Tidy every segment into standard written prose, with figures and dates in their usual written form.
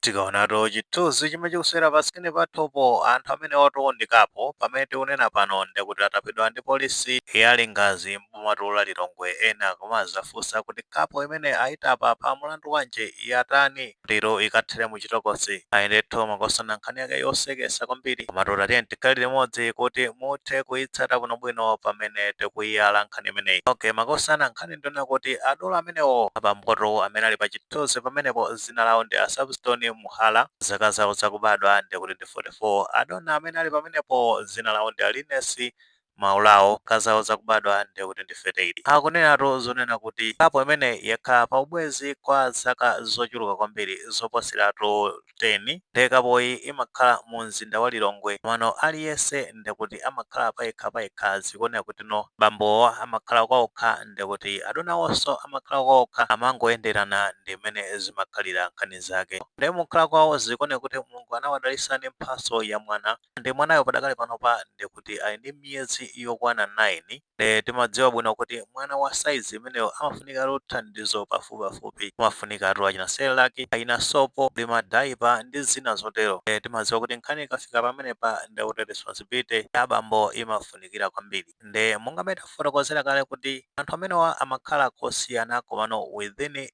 Tikaonatu chithunzi chimene chikuswera pasikeni pathupo anthu amene otiwundikapo pamene tikunena pano ndikuti atapidwa ndi polisi yali ngazi mbomatu la Lilongwe ena komazafunsa kuti kapo imene ayitapa pa mulandu wanje yatani lero ikathere muchitokosi ayendethu makosana nkhani yake yosekesa kwambiri komatu tatiye tikhalire limodzi kuti muthe kuyitsata bwinobwino pamene tikuyiyala nkhani imeneyi. Okay, makosana nkhani ndiona kuti adolo amenewo apampoto amene ali pa chithunzi pamenepo zina lawo ndi a Substone Muhala zaka zawo zakubadwa ndikuti ndi 44. Adona amene ali pamenepo zina lawo ndi Alinesi Maulawo kazawo zakubadwa ndikuti ndi 38. Akunenatu zonena kuti kapo imene yakhala pa ubwezi kwa zaka zochuluka kwambiri zoposiratu 10 ndekapoyi imakhala mu mzinda wa Lilongwe mano aliyense ndikuti amakhala payekha zikuonera kuti no bambowa amakhala kwaokha ndikuti adonawonso amakhala kwaokha amangoyenderana ndi mmene zimakhalira nkhani zake ndi mukhala kwawo zikuonera kuti Mulungu anawadalitsa ndi mphatso ya mwana ndi mwanayo padakali panopa ndikuti ali ndi miyezi yokwana 9. Timadziwa bwino kuti mwana wa saizi imeneyo amafunika thandizo pafupipafupi amafunika achina selaki achina sopo limadaipa ndi zina zotero. Timadziwa kuti nkhani ikafika pamenepa ndikuti responsibility ya abambo imafunikira kwambiri ndi monga mmene tafotokozera kale kuti anthu amenewa amakhala kosiyana komano within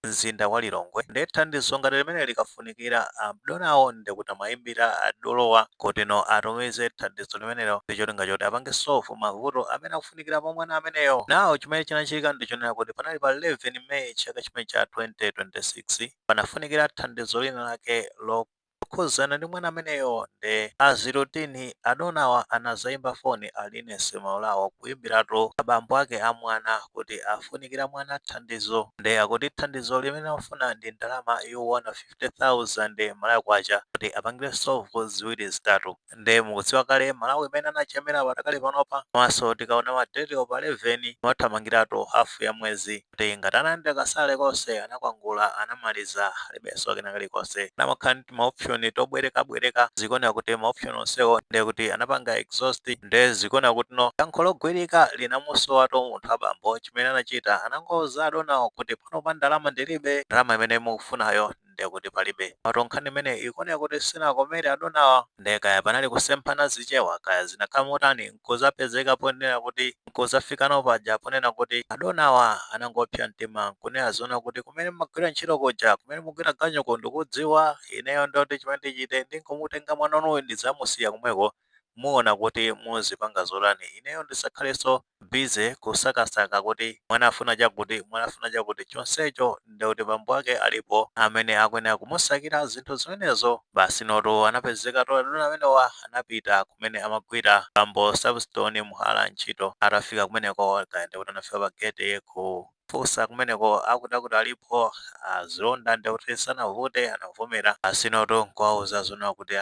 mzinda wa Lilongwe ndi thandizo ngati limene likafunikira adonawo ndikuti amayimbira adolowa kuti no atumize thandizo limenelo ndi cholinga choti apange solve mavuto amene akufunikira pa mwana ameneyo. Nawo chimene chinachitika ndichonena kuti panali pa 11 May chaka chimene cha 2026 panafunikira thandizo lina lake lokhuzana ndi mwana ameneyo ndi azirotini adonawa anazayimba foni Alinesi Maulawo kuyimbiratu abambo ake a mwana kuti afunikira mwana thandizo ndi akuti thandizo limene afuna ndi ndalama yowana 50,000 malawi kwacha kuti apangire solve ziwiri zitatu. Ndi mukudziwa kale Malawi imene anachemera patakali panopa komanso tikaona madetiro pa 11 mathamangiratu hafu ya mwezi kuti ngati anayenda kasale konse anakwangula anamaliza alibenso kena kalikonse namakhala ndi maoption tobwerekabwereka zikuonera kuti maoption onsewo ndi kuti anapanga exhaust ndi zikuonera kuti no yankho logwirika linamusowato munthu abambo chimene anachita anangoza adonawo kuti panopa ndalama ndilibe ndalama imene mukufunayo ndikuti palibe pato nkhani imene ikuonera kuti sinakomere adonawa ndi kaya panali kusemphana zichewa kaya zinakhala motani nkuzapezeka ponena kuti nkuzafikano paja ponena kuti adonawa anangopsa mtima kunena zona kuti kumene mumagwira ntchito koja kumene mugwira ganyoko ndikudziwa ineyo ndoti chimene ndichite ndingomutenga mwana unoyu ndidzamusiya kumweko muona kuti muzipanga zolani ineyo ndisakhalenso busy kusakasaka kuti mwana afuna chakuti chonsecho ndikuti bambo ake alipo amene akuyenera kumusakira zinthu zimenezo basi noto anapezeka to adona amenewa anapita kumene amagwira bambo Substone Muhala ntchito atafika kumeneko kayende kuti anafika pa gate kufunsa kumeneko akuti alipo azilonda ndikuti sanavute anavomera asinoto nkuwauza zona kuti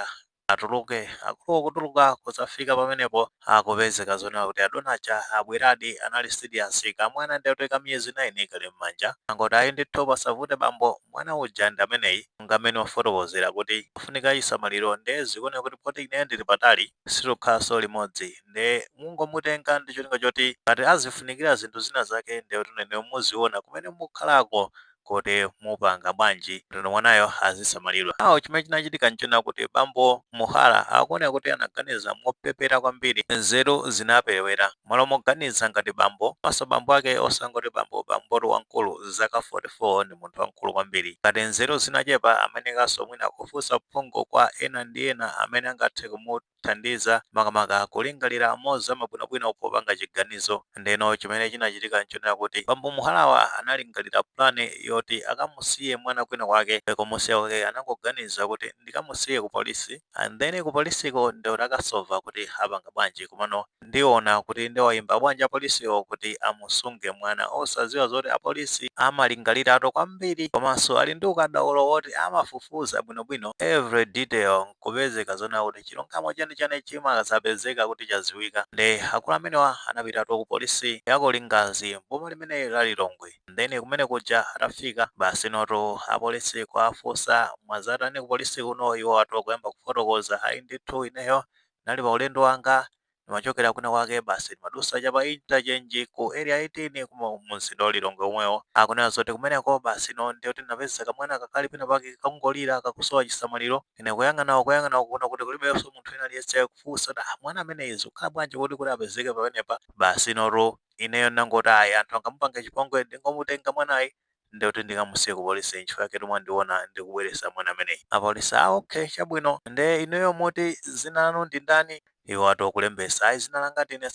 atuluke akutuluka kusafika pamenepo akupezeka zona kuti adonacha abweradi anali serious kamwana ndikuti ka miyezi 9 kali m'manja angoti ayi ndithu pasavute bambo mwana uja ndi ameneyi ngamene wafotokozera kuti afunika chisamaliro ndi zikuonera kuti poti ine ndili patali sitikhalanso limodzi ndi mungomutenga ndi cholinga choti ngati azifunikira zinthu zina zake ndikuti nene muziona kumene mukhalako kuti mupanga bwanji ndino mwanayo azisamalidwa. Awo chimene chinachitika nchona kuti bambo Muhala akuonera kuti anaganiza mopepera kwambiri nzeru zinaperewera malo moganiza ngati bambo maso bambo ake osangoti bamboto wankulu zaka 44 ndi munthu wankulu kwambiri ngati nzeru zinachepa amene kaso mwina kufunsa phungu kwa ena ndi ena amene angathe kumuthandiza makamaka kulingalira moza mabwinobwino popanga chiganizo ndeno chimene chinachitika nchonera kuti bambo Muhalawa analingalira plani yoti akamusiye mwana kwina kwake kumusiya kwake anangoganiza kuti ndikamusiye ku polisi and then ku polisiko ndikuti akasolva kuti apanga bwanji komano ndiona kuti ndiwayimba bwanji apolisiwo kuti amusunge mwana osaziwa zoti apolisi amalingalirato kwambiri komanso ali ndi ukadaulo woti amafufuza bwinobwino every detail kupezeka zona kuti chilungamo chenicheni chimakasapezeka kuti chaziwika ndi akulu amenewa anapitatu ku polisi yako Lingazi boma limene la Lilongwe then kumene kuja atafika basi noto apolisi kwafunsa mwazatani ku polisi kuno iwo atu kuyamba kufotokoza ayi ndithu ineyo nali pa ulendo wanga nimachokera kwina kwake basi ndimadusa cha pa interchange ku area 18 kuma mumzinda wa Lilongwe omwewo. Akunena zoti kumeneko basi ndiyoti ndinapeza kamwana kakali pena pake kakungolira kakusowa chisamaliro. Ine kuyang'ana kuona kuti kulibenso munthu ena aliyense kufunsa mwana amene zikukhala bwanji kuti apezeke pamenepa. Basi noto ineyo nangoti ayi anthu angamupanga chipongwe ndingomutenga mwanayi ndikuti ndingamusiye ku polisi nchifukwa yake mwandiona ndikubweresa mwana ameneyi. Apolisi okay chabwino nde ineyo moti zina lanu ndi ndani? Iwo atokulembesa ayi zina langa ndine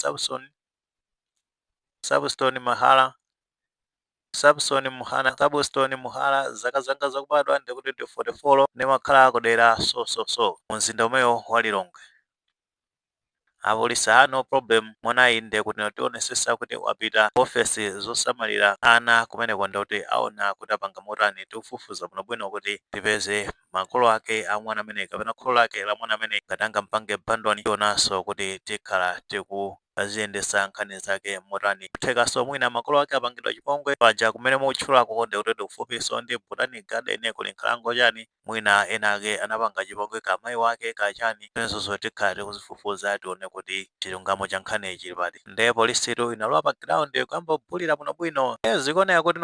Substone Mahala. Substone Muhala, zaka zanga zakubadwa ndikuti ndi 44 ndimakhala kudera so mumzinda umewo wa Lilongwe. Apolisi no problem mwanayi ndekuti notionesesa kuti wapita ofesi zosamalira ana kumeneko ndikuti aona kuti apanga motani tikufufuza bwinobwino kuti tipeze makolo ake a mwana amene kapena kholo lake la mwana amene ngati angampange bandwani tionanso kuti tikhala aziyendesa nkhani zake motani. Kuthekaso mwina makolo ake apangidwa chipongwe paja kumene mukutchulako ndikuti kufupiso ndi Botanic Garden kuli nkhalango chani mwina ena ake anapanga chipongwe ka mayi wake kachani. Inezo zotikhala tikuzifufuza tione kuti chilungamo cha nkhani chili pati. Nde polisitu inalowa pa ground kuyamba kubulira bwinobwino zikuoneka kuti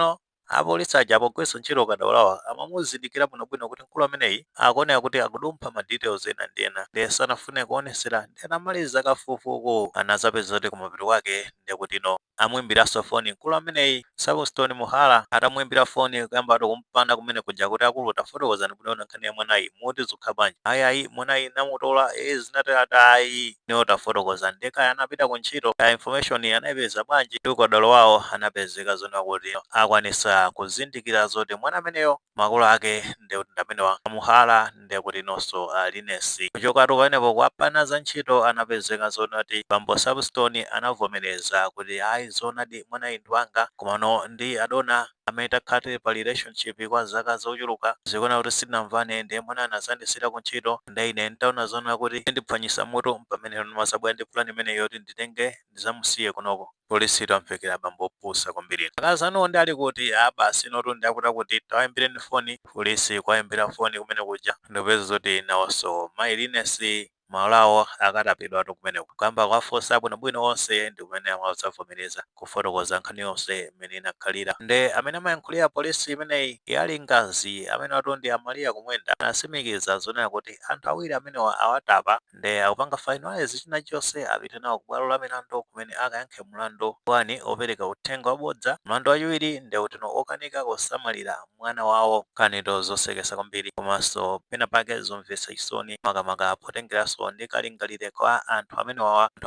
apolisi aja apogwesa ntchito kadawalawa amamuzindikira bwinobwino kuti mkulu ameneyi akuoneka kuti akudumpha ma details ena ndi ena ndiye sanafune kuonesera ndi anamaliza kafukufuku anazapeza kuti kumapeto kwake ndikuti amwimbiraso foni mkulu ameneyi Substone Muhala atamwimbira foni kuyamba kumpanda kumene kuja kuti akulu tafotokozani kunaona nkhani ya mwanayi muti zikukhala bwanji. Ayi mwanayi namutola zinatatayi niwo tafotokoza ndekaya anapita kuntchito ka information anayipeza bwanji ndi ukadaulo wawo anapezeka zona kuti akwanisa kuzindikira zoti mwana ameneyo makolo ake ndikuti ndamenewa Muhala ndikuti nonso alinesi kuchokatu panepo kwapana za ntchito anapezeka zonati bambo Substone anavomereza kuti ayi zonadi mwanayi ndi wanga komano ndi adona amene takhate pa relationship kwa zaka zochuluka zikuona kuti sitinamvane ndiye mwana anazandisira kuntchito nde ine ntaona zona kuti ndiphwanyisa mutu pamene ndimasabwera ndi plan imene yoti nditenge ndizamusiye kunoko. Polisi tamvekera bambo opusa kwambiri. Akazi anuwo ndi ali kuti basi notu ndiakuta kuti tawaimbireni foni. Polisi kwaimbira foni kumene kuja ndipeza zoti nawonso mayi Linesi maulawo akatapidwa kumeneko kuyamba kwafosa bwinobwino onse ndi kumene amazavomereza kufotokoza nkhani yonse imene inakhalira. Nde amene amayankhulira polisi imeneyi yali ngazi amene atundi amaliya kumwenda anasimikiza zonena kuti anthu awiri amenewa awatapa nde akupanga finalize china chonse apite nawo kubwalo la milandu kumene akayankhe mlandu wani opereka uthenga wabodza. Mlandu wachiwiri ndikuti okanika kusamalira mwana wawo kanito zosekesa kwambiri komanso pena pake zomvetsa chisoni makamaka potengeranso ndi kalingalire kwa anthu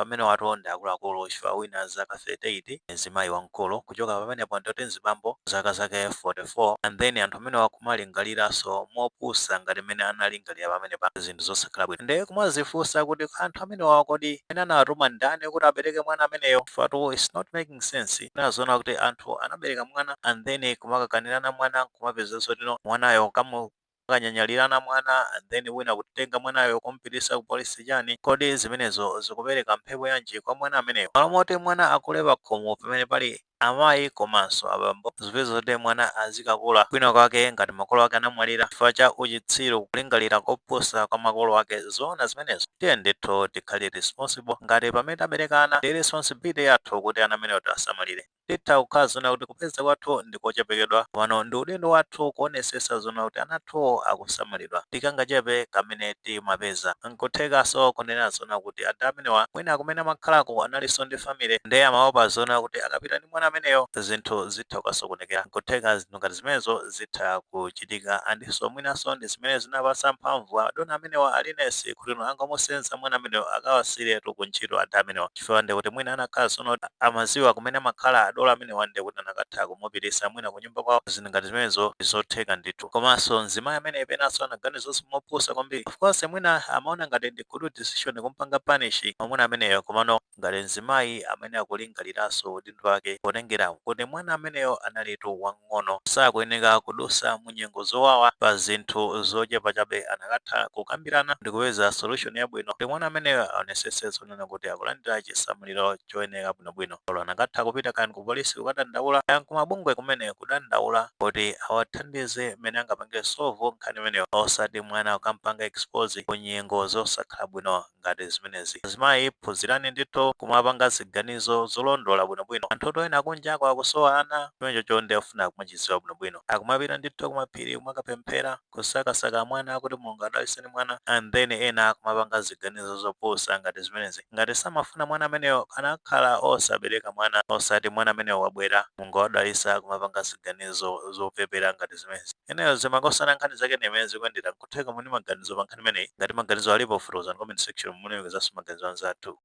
amene watonda akuluakulu chifukwa wina zaka 38 mzimayi wamkulu kuchoka pamenepo ndikuti mzibambo zaka zake 44 and then anthu amene wakumalingaliranso mopusa ngati mmene analingalira pamene pa zinthu zosakhala bwino. Nde kumazifunsa kuti anthu amene kodi ena anawatuma ndani kuti abereke mwana ameneyo chifukwa it's not making sense. Nazona kuti anthu anabereka mwana and then kumakakanirana mwana kumapeza zoti mwanayo kanyanyalirana mwana and then wina kutenga mwanayo kumpitisa ku polisi chani kodi zimenezo zikupereka mphepo yanji kwa mwana ameneyo. Malo moti mwana akule pa khomo pamene pali amayi komanso abambo zipeza zoti mwana azikakula kwina kwake ngati makolo ake anamwalira chifukwa cha uchitsiru kulingalira kopusa kwa makolo ake zoona zimenezo tiye ndithu tikhale responsible ngati pamene taberekana ndi responsibility yathu kuti ana amenewo tiwasamalire. Titha kukhala zona kuti kupeza kwathu ndikochepekedwa pano ndi udindo wathu kuonesesa zona kuti anathu akusamalidwa tikangachepe kamene timapeza nkuthekaso kunena zona kuti ada amenewa mwina kumene amakhalako analinso ndi family nde amaopa zona kuti akapita ndi mwana ameneyo zinthu zitha kukasokonekera nkutheka zinthu ngati zimenezo zitha kuchitika andinso mwinanso ndi zimene zinapasa mphamvu adona amenewa alinesi kuti angamusenza mwana ameneyo akawasiretu kuntchito ada amenewa chifukwa ndikuti mwina anakhala zona amaziwa kumene amakhala adola amenewa ndikuti anakatha kumupitisa mwina kunyumba kwawo zinthu ngati zimenezo zotheka ndithu. Komanso mzimayi amene penanso anaganizanso mopusa kwambiri of course mwina amaona ngati ndi good decision kumpanga punish mwamuna ameneyo komano ngati mzimayi amene akulingaliranso udindo wake potengera kuti mwana ameneyo analitu wang'ono sakuyenera kudusa munyengo zowawa pa zinthu zochepa chabe anakatha kukambirana ndi kupeza solution yabwino kuti mwana ameneyo aonesese zonena kuti akulandira chisamaliro choyenera bwinobwino anakatha kupita kani ku polisi kukadandaula kumabungwe kumene kudandaula kuti awathandize mmene angapange solve nkhani imeneyo osati mwana ukampanga expose ku nyengo zosakhala bwino ngati zimenezi. Azimayi phunzirani ndithu kumapanga ziganizo zolondola bwinobwino. Anthu ena akunjako akusowa ana choncho ndi afuna kumachiziwa bwinobwino, akumapita ndithu kumapiri kumakapemphera kusakasaka mwana kuti Mulungu adaliseni mwana, and then ena akumapanga ziganizo zopusa ngati zimenezi. Ngati samafuna mwana ameneyo anakhala osabereka mwana, osati mwana ameneyo wabwera Mulungu wadalisa kumapanga ziganizo zopepera ngati zimenezi. Eneyo zimakosana nkhani zake nemezi kuyendera nkutheka muni maganizo pa nkhani imeneyi. Ngati maganizo alipo fotokozani comment section mulemekeza maganizo anzathu.